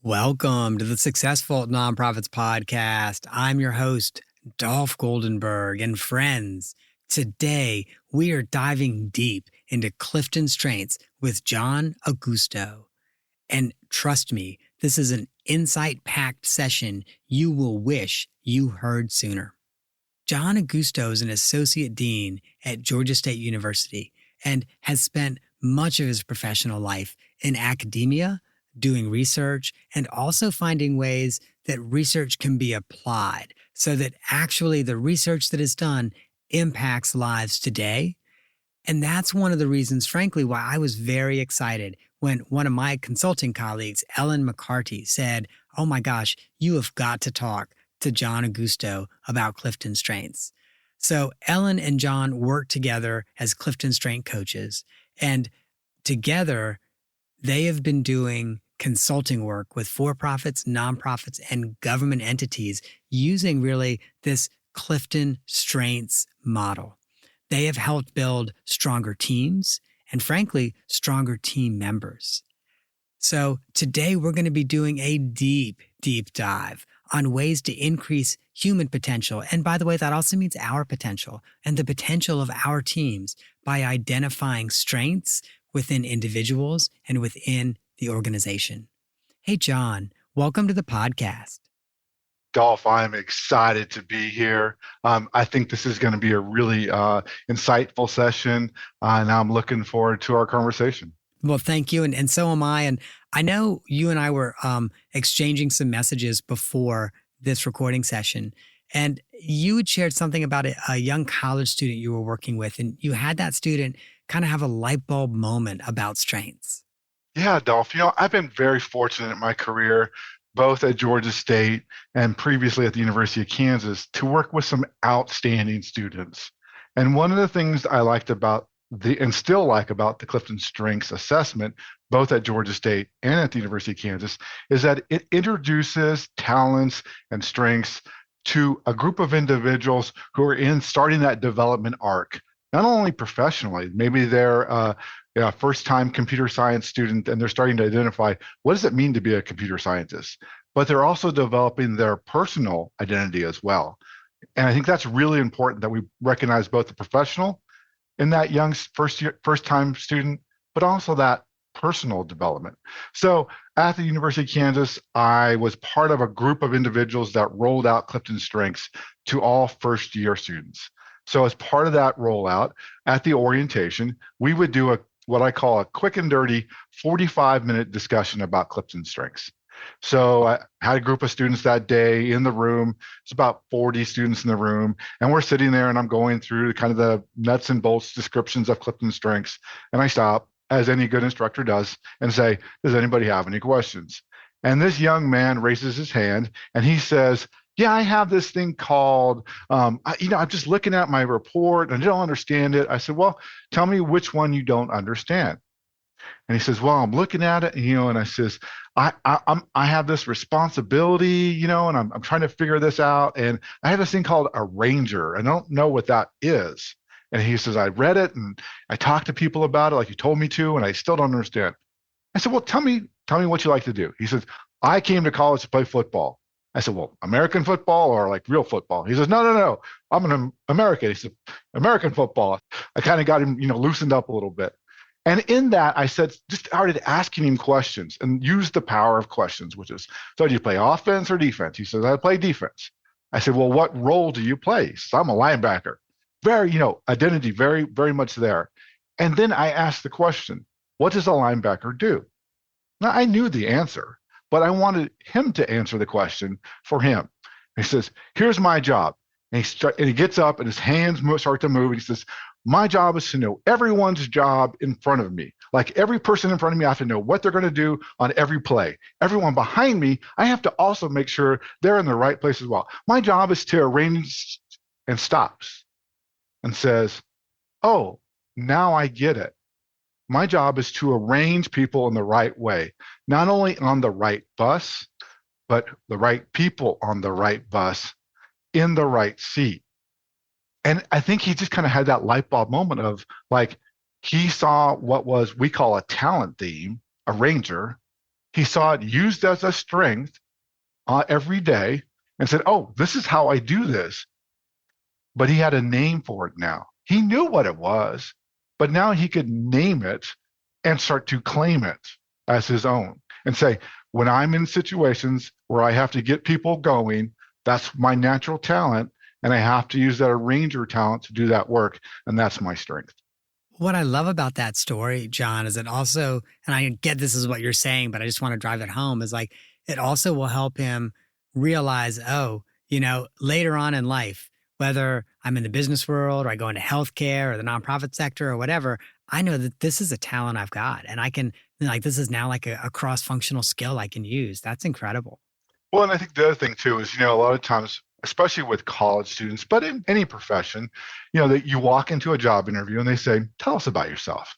Welcome to the Successful Nonprofits Podcast. I'm your host, Dolph Goldenberg, and friends. Today, we are diving deep into CliftonStrengths with John Augusto. And trust me, this is an insight-packed session you will wish you heard sooner. John Augusto is an associate dean at Georgia State University and has spent much of his professional life in academia, doing research, and also finding ways that research can be applied so that actually the research that is done impacts lives today. And that's one of the reasons, frankly, why I was very excited when one of my consulting colleagues, Ellen McCarty, said, "Oh my gosh, you have got to talk to John Augusto about CliftonStrengths." So Ellen and John work together as CliftonStrengths coaches, and together they have been doing consulting work with for-profits, nonprofits, and government entities using really this CliftonStrengths model. They have helped build stronger teams and, frankly, stronger team members. So today we're going to be doing a deep dive on ways to increase human potential. And by the way, that also means our potential and the potential of our teams by identifying strengths within individuals and within the organization. Hey, John, welcome to the podcast. Dolph, I'm excited to be here. I think this is going to be a really insightful session, and I'm looking forward to our conversation. Well, thank you. And so am I. And I know you and I were exchanging some messages before this recording session, and you had shared something about a young college student you were working with, and you had that student kind of have a light bulb moment about strengths. Yeah, Dolph, I've been very fortunate in my career, both at Georgia State and previously at the University of Kansas, to work with some outstanding students. And one of the things I liked about and still like about the CliftonStrengths assessment, both at Georgia State and at the University of Kansas, is that it introduces talents and strengths to a group of individuals who are starting that development arc, not only professionally, maybe they're first-time computer science student and they're starting to identify what does it mean to be a computer scientist, but they're also developing their personal identity as well. And I think that's really important that we recognize both the professional in that young first-time student, but also that personal development. So at the University of Kansas, I was part of a group of individuals that rolled out CliftonStrengths to all first-year students. So as part of that rollout, at the orientation, we would do what I call a quick and dirty 45-minute discussion about CliftonStrengths. So I had a group of students that day in the room. It's about 40 students in the room. And we're sitting there and I'm going through kind of the nuts and bolts descriptions of CliftonStrengths. And I stop, as any good instructor does, and say, does anybody have any questions? And this young man raises his hand and he says, yeah, I have this thing called, I'm just looking at my report and I don't understand it. I said, well, tell me which one you don't understand. And he says, well, I'm looking at it, and I says, I have this responsibility, and I'm trying to figure this out. And I have this thing called a ranger. I don't know what that is. And he says, I read it and I talked to people about it like you told me to, and I still don't understand. I said, well, tell me what you like to do. He says, I came to college to play football. I said, well, American football or like real football? He says, no, I'm an American. He said, American football. I kind of got him, loosened up a little bit. And in that, I just started asking him questions and used the power of questions, which is, so do you play offense or defense? He says, I play defense. I said, well, what role do you play? He says, I'm a linebacker. Very, identity, very, very much there. And then I asked the question, what does a linebacker do? Now, I knew the answer, but I wanted him to answer the question for him. He says, here's my job. And he gets up and his hands start to move. And he says, my job is to know everyone's job in front of me. Like every person in front of me, I have to know what they're going to do on every play. Everyone behind me, I have to also make sure they're in the right place as well. My job is to arrange, and stops and says, oh, now I get it. My job is to arrange people in the right way, not only on the right bus, but the right people on the right bus in the right seat. And I think he just kind of had that light bulb moment of like, he saw what we call a talent theme, a ranger. He saw it used as a strength every day and said, oh, this is how I do this. But he had a name for it now. He knew what it was, but now he could name it and start to claim it as his own and say, when I'm in situations where I have to get people going, that's my natural talent. And I have to use that arranger talent to do that work. And that's my strength. What I love about that story, John, is it also, and I get this is what you're saying, but I just want to drive it home, is like it also will help him realize, oh, later on in life, whether I'm in the business world or I go into healthcare or the nonprofit sector or whatever, I know that this is a talent I've got and I can, like, this is now like a cross functional skill I can use. That's incredible. Well, and I think the other thing too is, a lot of times, especially with college students, but in any profession, that you walk into a job interview and they say, tell us about yourself.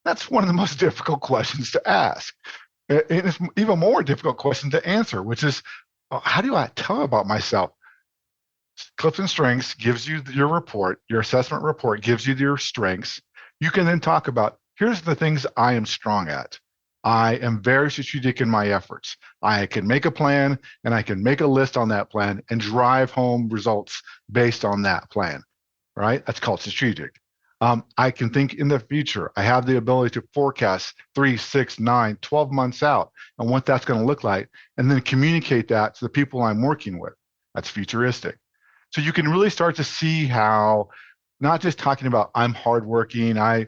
That's one of the most difficult questions to ask. It's even more difficult question to answer, which is, how do I tell about myself? CliftonStrengths gives you your report, your assessment report gives you your strengths. You can then talk about, here's the things I am strong at. I am very strategic in my efforts. I can make a plan and I can make a list on that plan and drive home results based on that plan, right? That's called strategic. I can think in the future. I have the ability to forecast 3, 6, 9, 12 months out and what that's going to look like, and then communicate that to the people I'm working with. That's futuristic. So you can really start to see how not just talking about I'm hardworking, I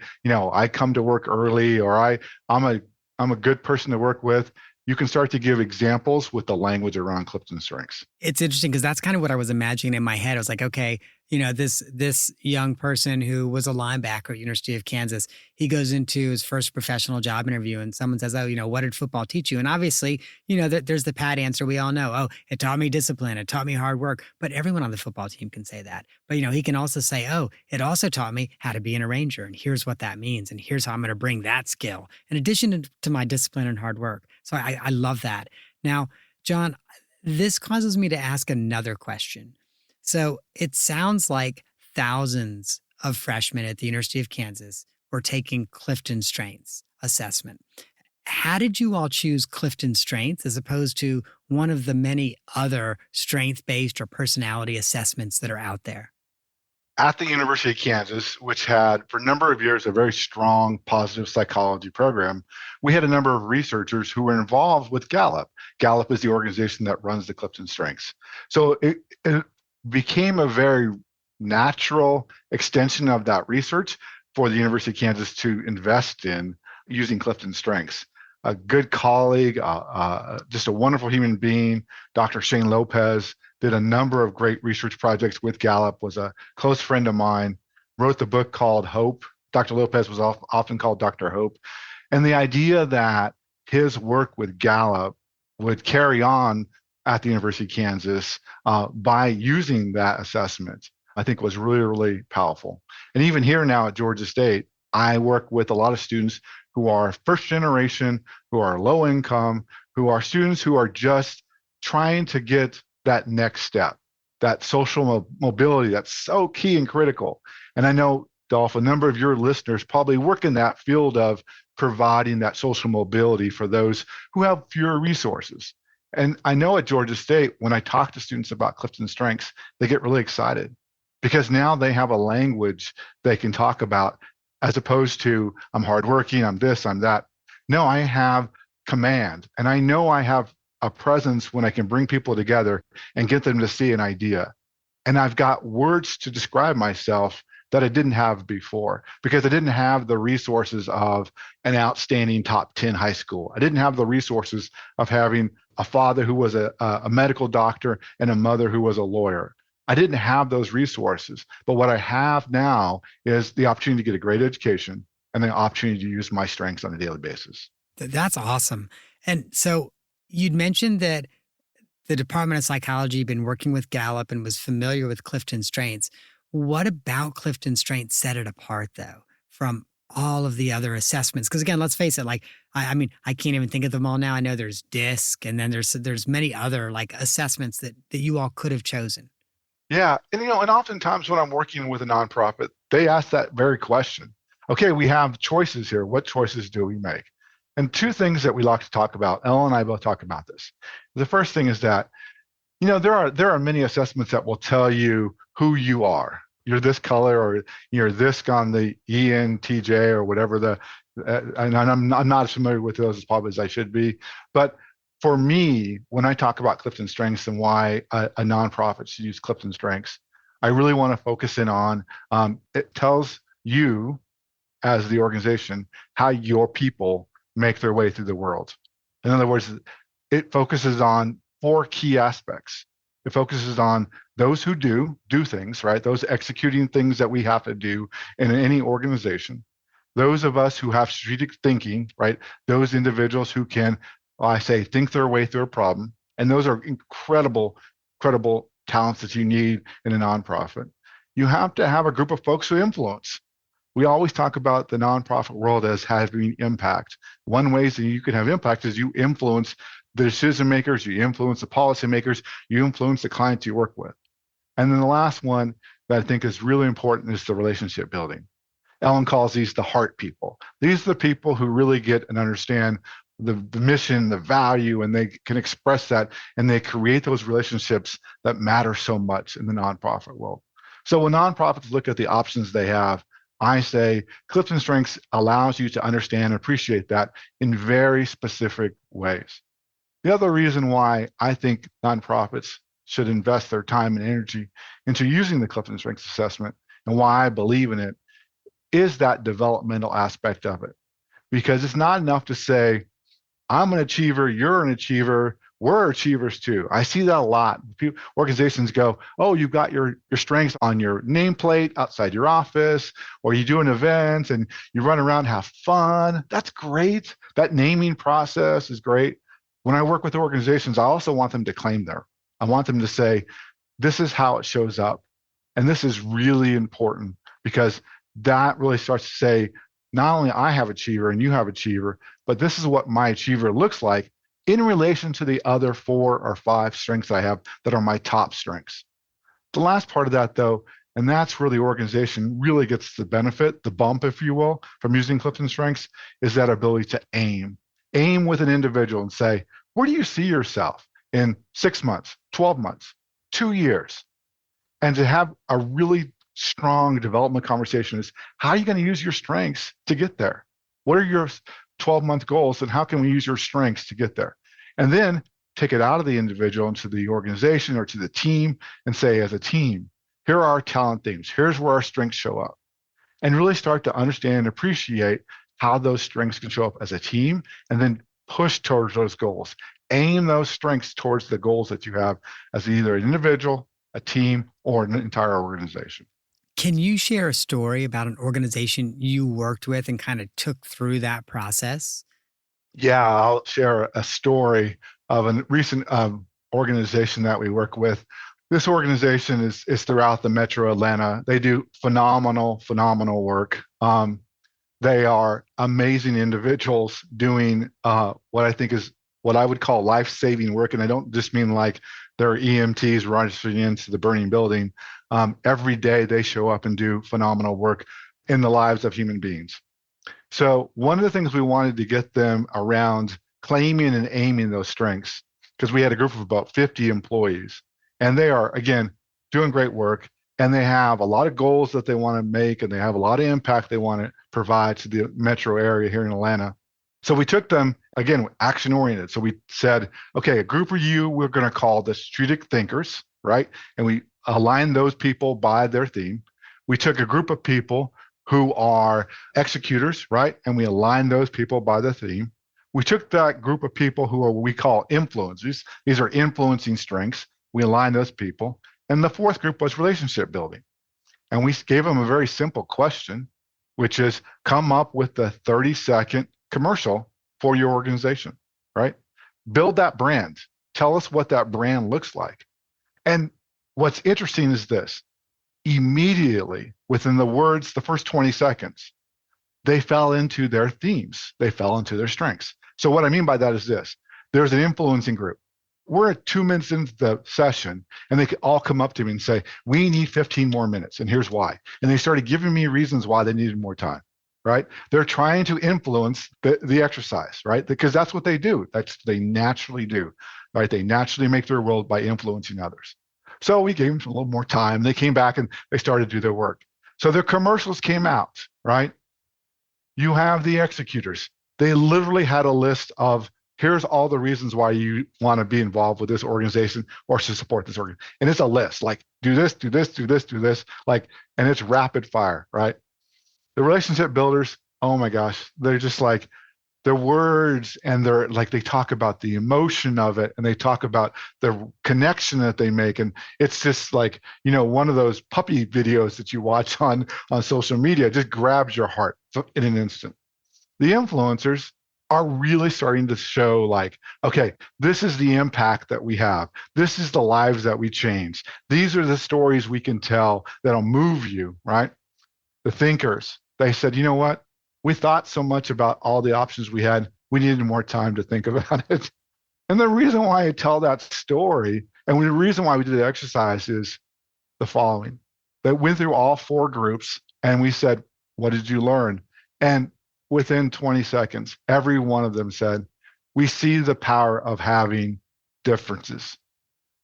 come to work early, or I'm a good person to work with. You can start to give examples with the language around CliftonStrengths. It's interesting because that's kind of what I was imagining in my head. I was like, okay, this young person who was a linebacker at University of Kansas, he goes into his first professional job interview and someone says, oh, what did football teach you? And obviously, there's the pat answer we all know. Oh, it taught me discipline. It taught me hard work. But everyone on the football team can say that. But, he can also say, oh, it also taught me how to be an arranger. And here's what that means. And here's how I'm going to bring that skill in addition to my discipline and hard work. So I love that. Now, John, this causes me to ask another question. So it sounds like thousands of freshmen at the University of Kansas were taking CliftonStrengths assessment. How did you all choose CliftonStrengths as opposed to one of the many other strength-based or personality assessments that are out there? At the University of Kansas, which had for a number of years a very strong positive psychology program, we had a number of researchers who were involved with Gallup. Gallup is the organization that runs the CliftonStrengths. So it became a very natural extension of that research for the University of Kansas to invest in using CliftonStrengths. A good colleague, just a wonderful human being, Dr. Shane Lopez, did a number of great research projects with Gallup, was a close friend of mine, wrote the book called Hope. Dr. Lopez was often called Dr. Hope. And the idea that his work with Gallup would carry on at the University of Kansas by using that assessment, I think was really, really powerful. And even here now at Georgia State, I work with a lot of students who are first generation, who are low income, who are students who are just trying to get that next step, that social mobility that's so key and critical. And I know, Dolph, a number of your listeners probably work in that field of providing that social mobility for those who have fewer resources. And I know at Georgia State, when I talk to students about CliftonStrengths, they get really excited because now they have a language they can talk about as opposed to I'm hardworking, I'm this, I'm that. No, I have command, and I know I have a presence when I can bring people together and get them to see an idea. And I've got words to describe myself that I didn't have before because I didn't have the resources of an outstanding top 10 high school. I didn't have the resources of having a father who was a medical doctor and a mother who was a lawyer. I didn't have those resources. But what I have now is the opportunity to get a great education and the opportunity to use my strengths on a daily basis. That's awesome. And so you'd mentioned that the Department of Psychology had been working with Gallup and was familiar with CliftonStrengths. What about CliftonStrengths set it apart, though, from all of the other assessments? Because again, let's face it, like, I mean, I can't even think of them all now. I know there's DISC and then there's many other like assessments that you all could have chosen. Yeah. And, and oftentimes when I'm working with a nonprofit, they ask that very question. Okay, we have choices here. What choices do we make? And two things that we like to talk about, Ellen and I both talk about this. The first thing is that, there are many assessments that will tell you who you are. You're this color, or you're this on the ENTJ, or whatever and I'm not as familiar with those as probably as I should be. But for me, when I talk about CliftonStrengths and why a nonprofit should use CliftonStrengths, I really want to focus in on, it tells you as the organization how your people make their way through the world. In other words, it focuses on four key aspects. It focuses on those who do things, right? Those executing things that we have to do in any organization. Those of us who have strategic thinking, right? Those individuals who can, I say, think their way through a problem. And those are incredible talents that you need in a nonprofit. You have to have a group of folks who influence. We always talk about the nonprofit world as having impact. One way that you can have impact is you influence the decision makers, you influence the policymakers, you influence the clients you work with. And then the last one that I think is really important is the relationship building. Ellen calls these the heart people. These are the people who really get and understand the mission, the value, and they can express that, and they create those relationships that matter so much in the nonprofit world. So when nonprofits look at the options they have, I say CliftonStrengths allows you to understand and appreciate that in very specific ways. The other reason why I think nonprofits should invest their time and energy into using the CliftonStrengths assessment, and why I believe in it, is that developmental aspect of it. Because it's not enough to say, I'm an achiever, you're an achiever, we're achievers too. I see that a lot. Organizations go, oh, you've got your strengths on your nameplate outside your office, or you do an event and you run around, have fun. That's great. That naming process is great. When I work with organizations, I also want them to claim there. I want them to say, this is how it shows up. And this is really important, because that really starts to say, not only I have achiever and you have achiever, but this is what my achiever looks like in relation to the other 4 or 5 strengths I have that are my top strengths. The last part of that, though, and that's where the organization really gets the benefit, the bump, if you will, from using CliftonStrengths, is that ability to aim. Aim with an individual and say, where do you see yourself in 6 months, 12 months, 2 years? And to have a really strong development conversation is, how are you going to use your strengths to get there? What are your 12-month goals, and how can we use your strengths to get there? And then take it out of the individual into the organization or to the team and say, as a team, here are our talent themes. Here's where our strengths show up. And really start to understand and appreciate how those strengths can show up as a team, and then push towards those goals. Aim those strengths towards the goals that you have as either an individual, a team, or an entire organization. Can you share a story about an organization you worked with and kind of took through that process? Yeah, I'll share a story of a recent organization that we work with. This organization is throughout the Metro Atlanta. They do phenomenal work. They are amazing individuals doing what I think is what I would call life-saving work. And I don't just mean like they're EMTs rushing into the burning building. Every day they show up and do phenomenal work in the lives of human beings. So one of the things we wanted to get them around claiming and aiming those strengths, because we had a group of about 50 employees, and they are, again, doing great work, and they have a lot of goals that they want to make, and they have a lot of impact they want to provide to the metro area here in Atlanta. So we took them, again, action oriented. So we said, okay, a group of you, we're going to call the strategic thinkers, right? And we aligned those people by their theme. We took a group of people who are executors, right? And we aligned those people by the theme. We took that group of people who are what we call influencers. These are influencing strengths. We aligned those people. And the fourth group was relationship building. And we gave them a very simple question, which is come up with the 30-second commercial for your organization, right? Build that brand. Tell us what that brand looks like. And what's interesting is this. Immediately, within the first 20 seconds, they fell into their themes. They fell into their strengths. So what I mean by that is this. There's an influencing group. We're at 2 minutes into the session, and they could all come up to me and say, we need 15 more minutes, and here's why. And they started giving me reasons why they needed more time, right? They're trying to influence the exercise, right? Because that's what they do. That's they naturally do, right? They naturally make their world by influencing others. So we gave them a little more time. They came back and they started to do their work. So their commercials came out, right? You have the executors. They literally had a list of here's all the reasons why you want to be involved with this organization or to support this organization. And it's a list like do this, do this, do this, do this, like, and it's rapid fire, right? The relationship builders, oh my gosh, they're just like their words and they're like they talk about the emotion of it and they talk about the connection that they make. And it's just like, one of those puppy videos that you watch on social media just grabs your heart in an instant. The influencers are really starting to show like, okay, this is the impact that we have. This is the lives that we change. These are the stories we can tell that'll move you, right? The thinkers, they said, you know what? We thought so much about all the options we had. We needed more time to think about it. And the reason why I tell that story and the reason why we did the exercise is the following. They went through all 4 groups and we said, what did you learn? And within 20 seconds, every one of them said, we see the power of having differences.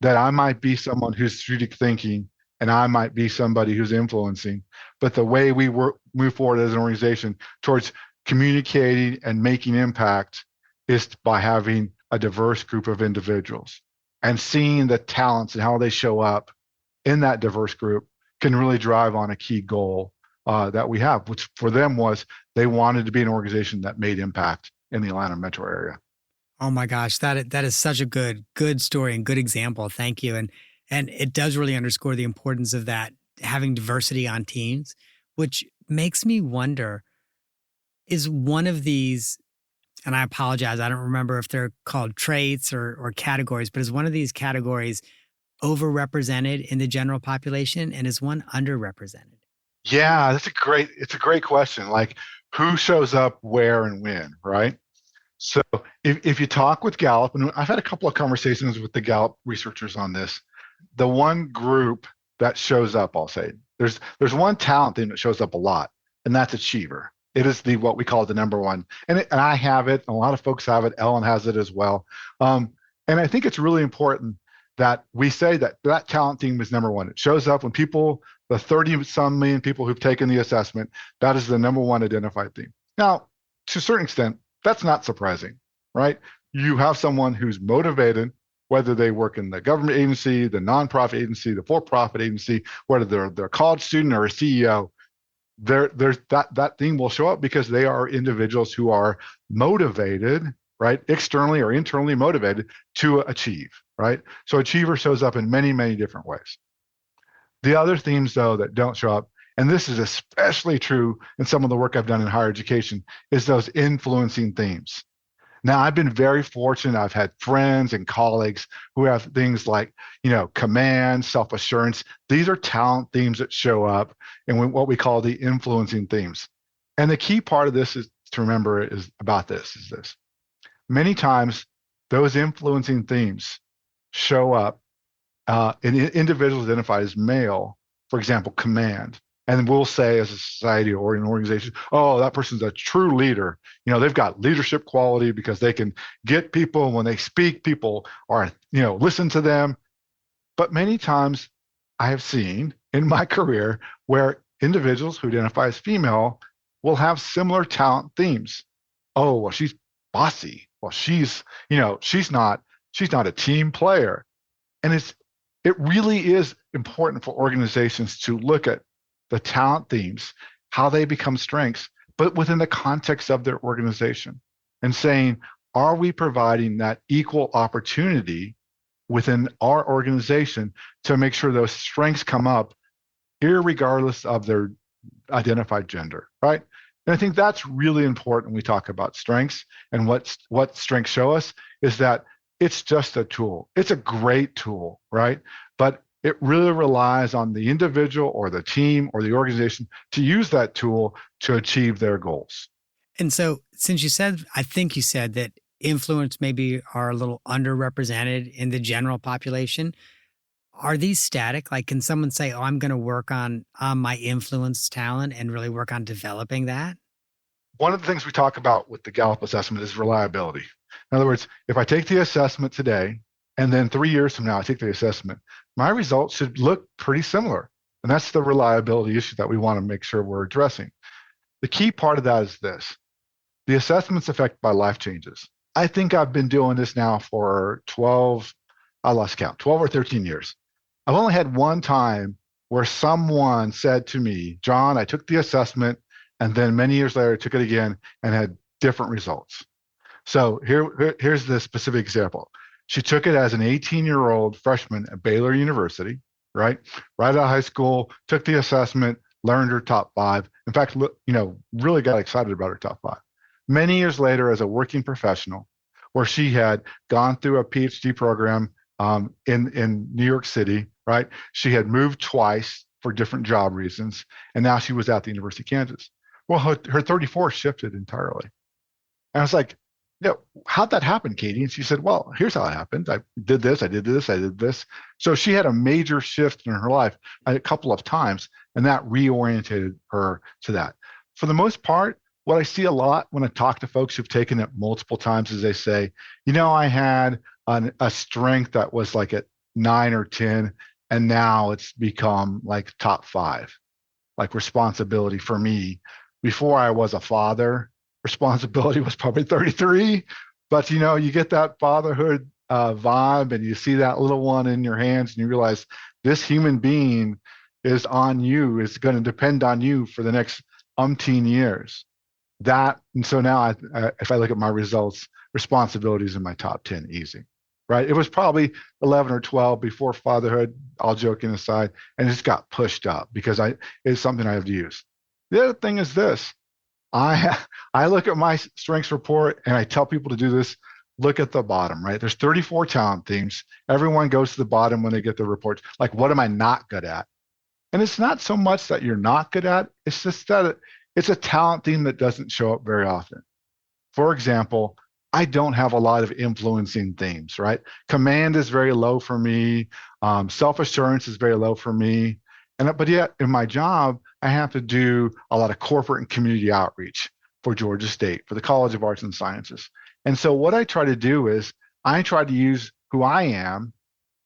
That I might be someone who's strategic thinking and I might be somebody who's influencing. But the way we move forward as an organization towards communicating and making impact is by having a diverse group of individuals and seeing the talents and how they show up in that diverse group can really drive on a key goal that we have, which for them was they wanted to be an organization that made impact in the Atlanta metro area. Oh my gosh, that is such a good story and good example. Thank you. And it does really underscore the importance of that having diversity on teams, which makes me wonder, is one of these, and I apologize, I don't remember if they're called traits or categories, but is one of these categories overrepresented in the general population and is one underrepresented? Yeah, it's a great question. Like who shows up where and when, right? So if you talk with Gallup, and I've had a couple of conversations with the Gallup researchers on this, the one group that shows up, I'll say, there's one talent thing that shows up a lot, and that's achiever. It is what we call the number one. And I have it, a lot of folks have it, Ellen has it as well. And I think it's really important that we say that talent theme is number one. It shows up when people, the 30 some million people who've taken the assessment, that is the number one identified theme. Now, to a certain extent, that's not surprising, right? You have someone who's motivated, whether they work in the government agency, the nonprofit agency, the for-profit agency, whether they're a college student or a CEO, there's that theme will show up because they are individuals who are motivated, right? Externally or internally motivated to achieve, right? So achiever shows up in many, many different ways. The other themes, though, that don't show up, and this is especially true in some of the work I've done in higher education, is those influencing themes. Now, I've been very fortunate. I've had friends and colleagues who have things like, command, self-assurance. These are talent themes that show up in what we call the influencing themes. And the key part of this is to remember is this. Many times, those influencing themes show up in individuals identified as male, for example, command. And we'll say as a society or an organization, oh, that person's a true leader. They've got leadership quality because they can get people when they speak, people are, listen to them. But many times I have seen in my career where individuals who identify as female will have similar talent themes. Oh, well, she's bossy. Well, she's not a team player. And it really is important for organizations to look at the talent themes, how they become strengths, but within the context of their organization and saying, are we providing that equal opportunity within our organization to make sure those strengths come up irregardless of their identified gender, right? And I think that's really important when we talk about strengths. And what strengths show us is that it's just a tool. It's a great tool, right? But it really relies on the individual or the team or the organization to use that tool to achieve their goals. And so since I think you said that influence maybe are a little underrepresented in the general population, are these static? Like, can someone say, oh, I'm going to work on my influence talent and really work on developing that? one of the things we talk about with the Gallup assessment is reliability. In other words, if I take the assessment today and then 3 years from now I take the assessment, my results should look pretty similar. And that's the reliability issue that we want to make sure we're addressing. The key part of that is this: the assessment's affected by life changes. I think I've been doing this now for 12, I lost count, 12 or 13 years. I've only had one time where someone said to me, John, I took the assessment and then many years later I took it again and had different results. So here's the specific example. She took it as an 18-year-old freshman at Baylor University, right? Right out of high school, took the assessment, learned her top 5. In fact, really got excited about her top 5. Many years later, as a working professional, where she had gone through a PhD program in New York City, right? She had moved twice for different job reasons, and now she was at the University of Kansas. Well, her 34 shifted entirely. And I was like, how'd that happen, Katie? And she said, well, here's how it happened. I did this, I did this, I did this. So she had a major shift in her life a couple of times, and that reoriented her to that. For the most part, what I see a lot when I talk to folks who've taken it multiple times is they say, I had a strength that was like at 9 or 10, and now it's become like top 5, like responsibility for me. Before I was a father, responsibility was probably 33, but you get that fatherhood vibe, and you see that little one in your hands, and you realize this human being is on you, is going to depend on you for the next umpteen years. And so now if I look at my results, responsibilities in my top 10, easy, right? It was probably 11 or 12 before fatherhood, all joking aside, and it just got pushed up because it's something I have to use. The other thing is this: I look at my strengths report and I tell people to do this. Look at the bottom, right? There's 34 talent themes. Everyone goes to the bottom when they get the reports. Like, what am I not good at? And it's not so much that you're not good at, it's just that it's a talent theme that doesn't show up very often. For example, I don't have a lot of influencing themes, right? Command is very low for me. Self-assurance is very low for me. But yet in my job, I have to do a lot of corporate and community outreach for Georgia State, for the College of Arts and Sciences. And so what I try to do is I try to use who I am,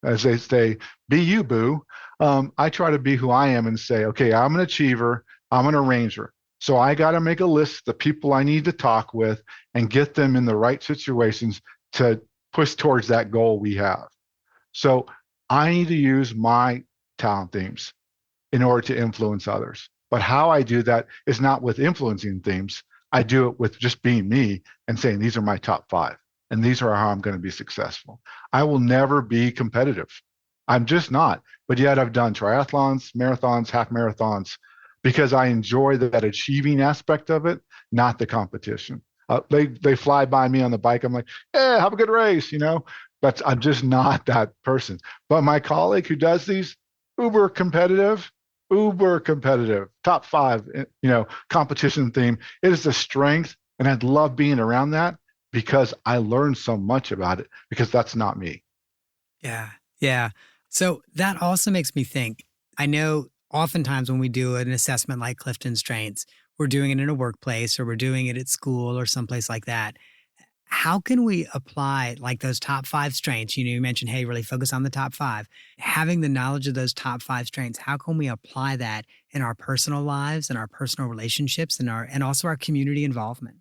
as they say, be you, boo. I try to be who I am and say, okay, I'm an achiever, I'm an arranger. So I got to make a list of the people I need to talk with and get them in the right situations to push towards that goal we have. So I need to use my talent themes in order to influence others. But how I do that is not with influencing themes. I do it with just being me and saying, these are my top 5, and these are how I'm going to be successful. I will never be competitive. I'm just not. But yet I've done triathlons, marathons, half marathons, because I enjoy that achieving aspect of it, not the competition. They fly by me on the bike. I'm like, yeah, have a good race, but I'm just not that person. But my colleague who does these, uber competitive, top 5, competition theme. It is a strength, and I'd love being around that because I learned so much about it, because that's not me. Yeah. So that also makes me think, I know oftentimes when we do an assessment like CliftonStrengths, we're doing it in a workplace or we're doing it at school or someplace like that. How can we apply like those top 5 strengths? You mentioned, hey, really focus on the top 5. Having the knowledge of those top 5 strengths, how can we apply that in our personal lives and our personal relationships and also our community involvement?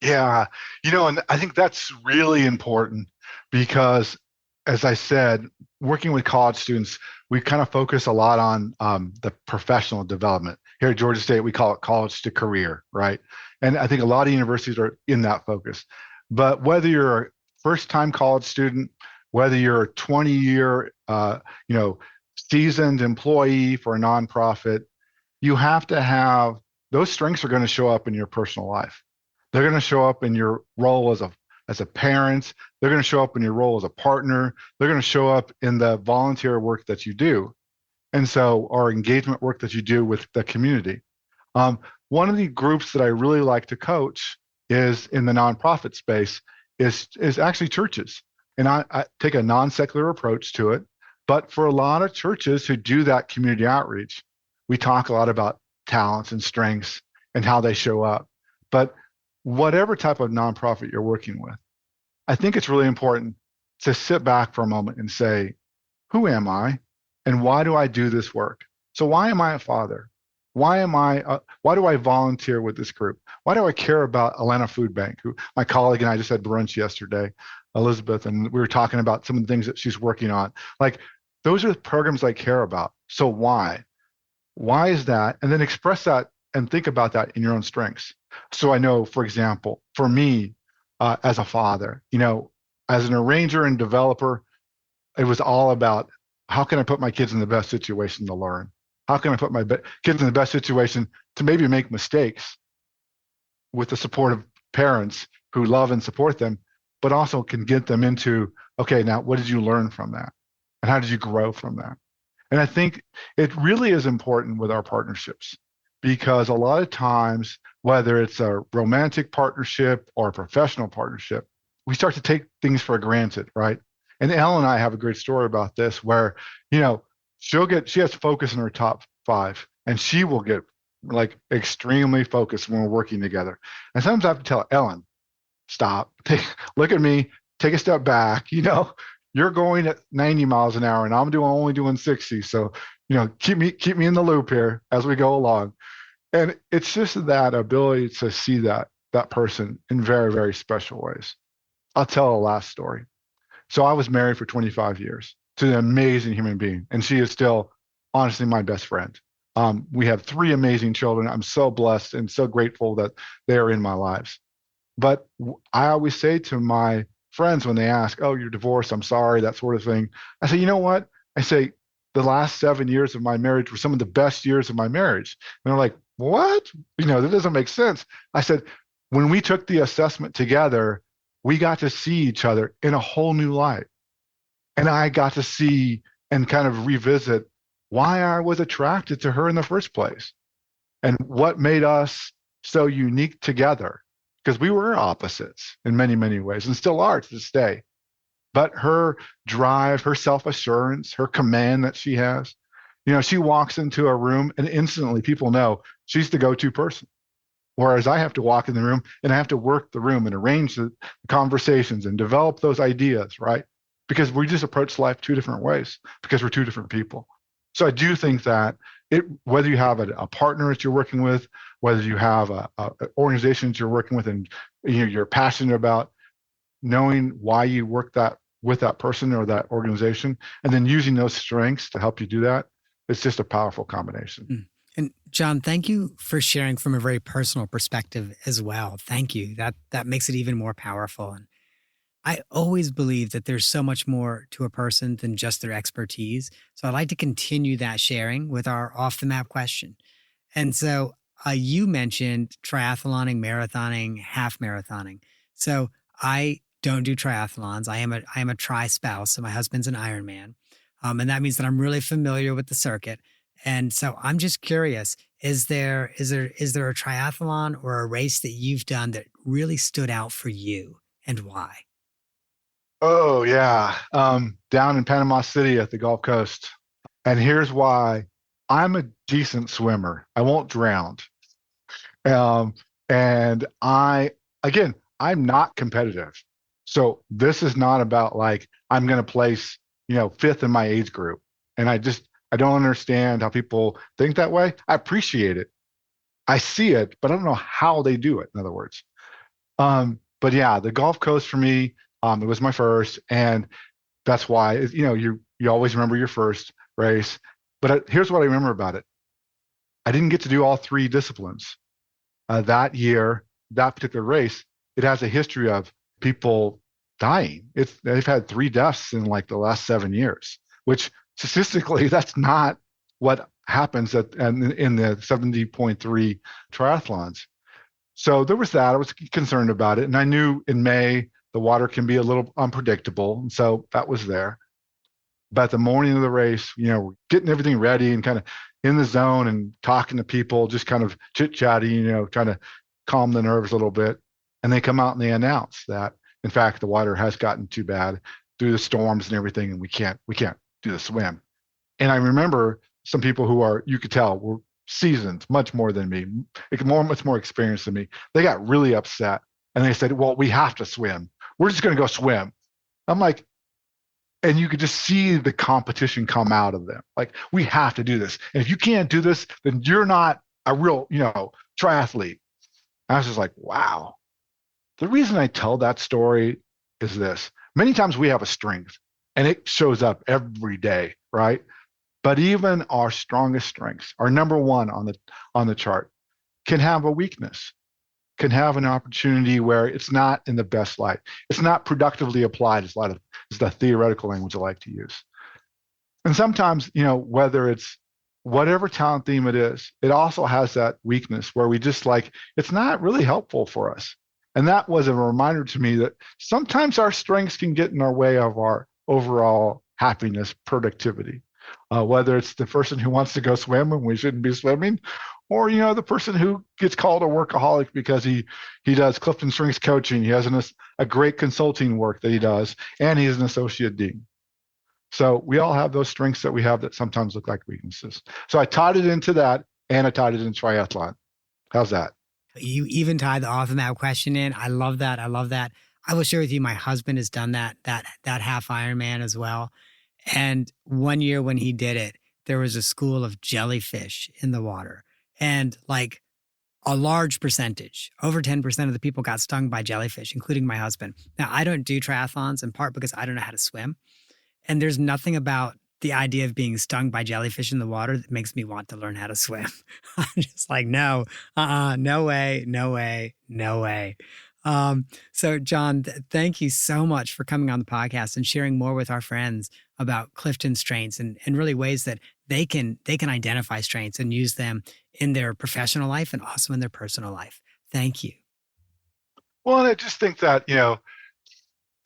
Yeah, and I think that's really important because, as I said, working with college students, we kind of focus a lot on the professional development. Here at Georgia State, we call it college to career, right? And I think a lot of universities are in that focus. But whether you're a first-time college student, whether you're a 20-year, seasoned employee for a nonprofit, you have to have those strengths are going to show up in your personal life. They're going to show up in your role as a parent. They're going to show up in your role as a partner. They're going to show up in the volunteer work that you do. And so, or engagement work that you do with the community. One of the groups that I really like to coach is in the nonprofit space is actually churches. And I take a non-secular approach to it. But for a lot of churches who do that community outreach, we talk a lot about talents and strengths and how they show up. But whatever type of nonprofit you're working with, I think it's really important to sit back for a moment and say, who am I and why do I do this work? So why am I a father? Why do I volunteer with this group? Why do I care about Atlanta Food Bank, who my colleague and I just had brunch yesterday, Elizabeth, and we were talking about some of the things that she's working on. Like, those are the programs I care about. So why? Why is that? And then express that and think about that in your own strengths. So I know, for example, for me, as a father, as an arranger and developer, it was all about how can I put my kids in the best situation to learn? How can I put my kids in the best situation to maybe make mistakes with the support of parents who love and support them, but also can get them into, okay, now what did you learn from that? And how did you grow from that? And I think it really is important with our partnerships because a lot of times, whether it's a romantic partnership or a professional partnership, we start to take things for granted, right? And Elle and I have a great story about this where, she has focus in her top 5 and she will get like extremely focused when we're working together. And sometimes I have to tell Ellen, stop, look at me, take a step back, you're going at 90 miles an hour and I'm only doing 60. So, keep me in the loop here as we go along. And it's just that ability to see that person in very, very special ways. I'll tell a last story. So I was married for 25 years to an amazing human being, and she is still honestly my best friend. We have 3 amazing children. I'm so blessed and so grateful that they are in my lives. But I always say to my friends when they ask, oh, you're divorced, I'm sorry, that sort of thing. I say, you know what? I say, the last 7 years of my marriage were some of the best years of my marriage. And they're like, what? That doesn't make sense. I said, when we took the assessment together, we got to see each other in a whole new light. And I got to see and kind of revisit why I was attracted to her in the first place and what made us so unique together. Because we were opposites in many, many ways and still are to this day. But her drive, her self-assurance, her command that she has, she walks into a room and instantly people know she's the go-to person. Whereas I have to walk in the room and I have to work the room and arrange the conversations and develop those ideas, right? Because we just approach life 2 different ways because we're 2 different people. So I do think that whether you have a partner that you're working with, whether you have a organization that you're working with and you're passionate about, knowing why you work with that person or that organization, and then using those strengths to help you do that, it's just a powerful combination. And John, thank you for sharing from a very personal perspective as well. Thank you. That makes it even more powerful. And I always believe that there's so much more to a person than just their expertise. So I'd like to continue that sharing with our off the map question. And so you mentioned triathloning, marathoning, half marathoning. So I don't do triathlons. I am a tri spouse. So my husband's an Ironman. And that means that I'm really familiar with the circuit. And so I'm just curious, is there a triathlon or a race that you've done that really stood out for you and why? Oh yeah. Down in Panama City at the Gulf Coast. And here's why. I'm a decent swimmer. I won't drown. And I'm not competitive. So this is not about like, I'm going to place, 5th in my age group. And I don't understand how people think that way. I appreciate it. I see it, but I don't know how they do it, in other words. But yeah, the Gulf Coast for me, it was my first. And that's why, you always remember your first race. But here's what I remember about it. I didn't get to do all 3 disciplines. That year, that particular race, it has a history of people dying. They've had 3 deaths in like the last 7 years, which statistically, that's not what happens in the 70.3 triathlons. So there was that. I was concerned about it. And I knew in May, the water can be a little unpredictable. And so that was there. But the morning of the race, we're getting everything ready and kind of in the zone and talking to people, just kind of chit-chatting, trying to calm the nerves a little bit. And they come out and they announce that, in fact, the water has gotten too bad through the storms and everything, and we can't do the swim. And I remember some people you could tell, were seasoned, much more than me, much more experienced than me. They got really upset and they said, well, we have to swim. We're just going to go swim. I'm like, and you could just see the competition come out of them. Like, we have to do this. And if you can't do this, then you're not a real, triathlete. I was just like, wow. The reason I tell that story is this. Many times we have a strength and it shows up every day, right? But even our strongest strengths, our number one on the chart, can have a weakness, can have an opportunity where it's not in the best light. It's not productively applied as the theoretical language I like to use. And sometimes, whether it's whatever talent theme it is, it also has that weakness where we just like, it's not really helpful for us. And that was a reminder to me that sometimes our strengths can get in our way of our overall happiness, productivity. Whether it's the person who wants to go swim when we shouldn't be swimming, or the person who gets called a workaholic because he does CliftonStrengths coaching, he has a great consulting work that he does, and he's an associate dean. So we all have those strengths that we have that sometimes look like weaknesses. So I tied it into that, and I tied it into triathlon. How's that? You even tied the off the map question in. I love that. I love that. I will share with you, my husband has done that half Ironman as well. And one year when he did it, there was a school of jellyfish in the water. And like a large percentage, over 10% of the people got stung by jellyfish, including my husband. Now, I don't do triathlons in part because I don't know how to swim. And there's nothing about the idea of being stung by jellyfish in the water that makes me want to learn how to swim. I'm just like, no way, no way, no way. So John, thank you so much for coming on the podcast and sharing more with our friends about CliftonStrengths and really ways that they can identify strengths and use them in their professional life and also in their personal life. Thank you. Well, and I just think that,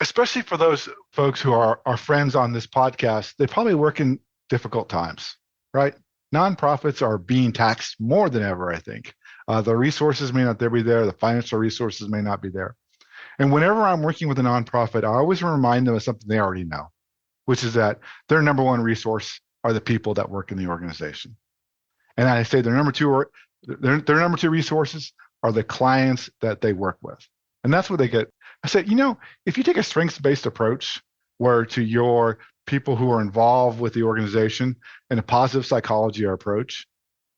especially for those folks who are our friends on this podcast, they probably work in difficult times, right? Nonprofits are being taxed more than ever, I think. The resources may not be there. The financial resources may not be there. And whenever I'm working with a nonprofit, I always remind them of something they already know, which is that their number one resource are the people that work in the organization. And I say their number two resources are the clients that they work with. And that's what they get. I said, if you take a strengths-based approach where to your people who are involved with the organization and a positive psychology approach,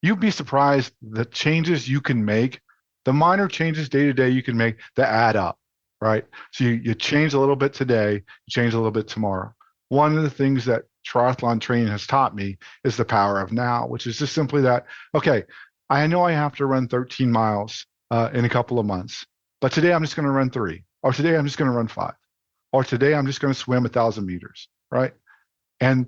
you'd be surprised the changes you can make, the minor changes day to day you can make that add up, right? So you change a little bit today, you change a little bit tomorrow. One of the things that triathlon training has taught me is the power of now, which is just simply that, okay, I know I have to run 13 miles in a couple of months, but today I'm just going to run 3, or today I'm just going to run 5, or today I'm just going to swim 1,000 meters, right? And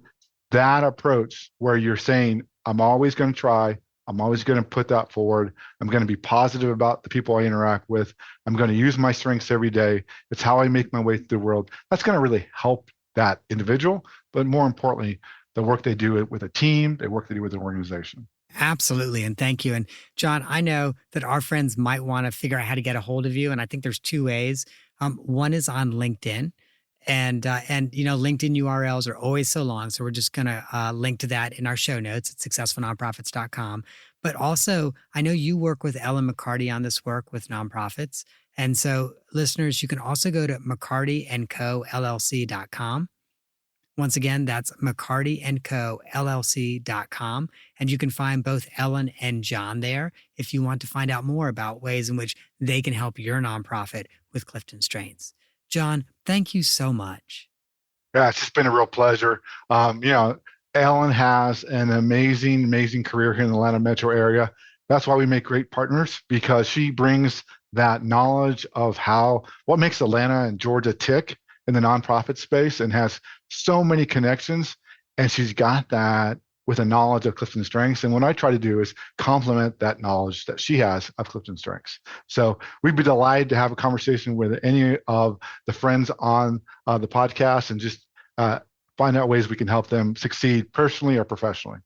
that approach where you're saying, I'm always going to try, I'm always going to put that forward, I'm going to be positive about the people I interact with, I'm going to use my strengths every day, it's how I make my way through the world, that's going to really help that individual, but more importantly, the work they do with a team, the work they do with an organization. Absolutely. And thank you. And John, I know that our friends might want to figure out how to get a hold of you. And I think there's 2 ways. One is on LinkedIn. And LinkedIn URLs are always so long. So we're just going to link to that in our show notes at successfulnonprofits.com. But also, I know you work with Ellen McCarty on this work with nonprofits. And so listeners, you can also go to McCartyandCoLLC.com. Once again, that's McCartyandCoLLC.com. And you can find both Ellen and John there if you want to find out more about ways in which they can help your nonprofit with CliftonStrengths. John, thank you so much. Yeah, it's just been a real pleasure. Ellen has an amazing career here in the Atlanta metro area. That's why we make great partners, because she brings that knowledge of what makes Atlanta and Georgia tick in the nonprofit space and has so many connections. And she's got that with a knowledge of CliftonStrengths. And what I try to do is complement that knowledge that she has of CliftonStrengths. So we'd be delighted to have a conversation with any of the friends on the podcast and just find out ways we can help them succeed personally or professionally.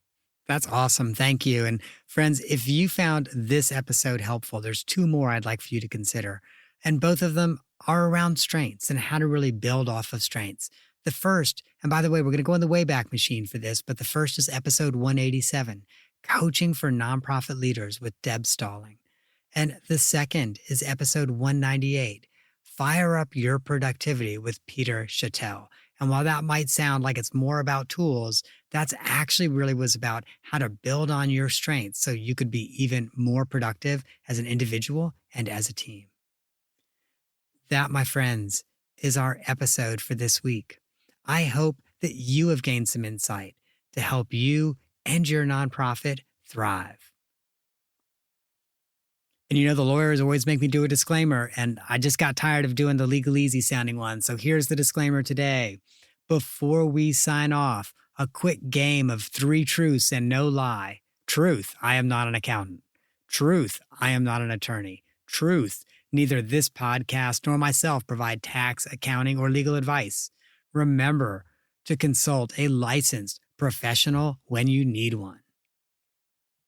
That's awesome. Thank you. And friends, if you found this episode helpful, there's 2 more I'd like for you to consider. And both of them are around strengths and how to really build off of strengths. The first, and by the way, we're going to go in the Wayback Machine for this, but the first is episode 187, Coaching for Nonprofit Leaders with Deb Stalling. And the second is episode 198, Fire Up Your Productivity with Peter Chattel. And while that might sound like it's more about tools, that's actually really was about how to build on your strengths so you could be even more productive as an individual and as a team. That, my friends, is our episode for this week. I hope that you have gained some insight to help you and your nonprofit thrive. And the lawyers always make me do a disclaimer, and I just got tired of doing the legalese sounding one. So here's the disclaimer today. Before we sign off, a quick game of 3 truths and no lie. Truth, I am not an accountant. Truth, I am not an attorney. Truth, neither this podcast nor myself provide tax, accounting, or legal advice. Remember to consult a licensed professional when you need one.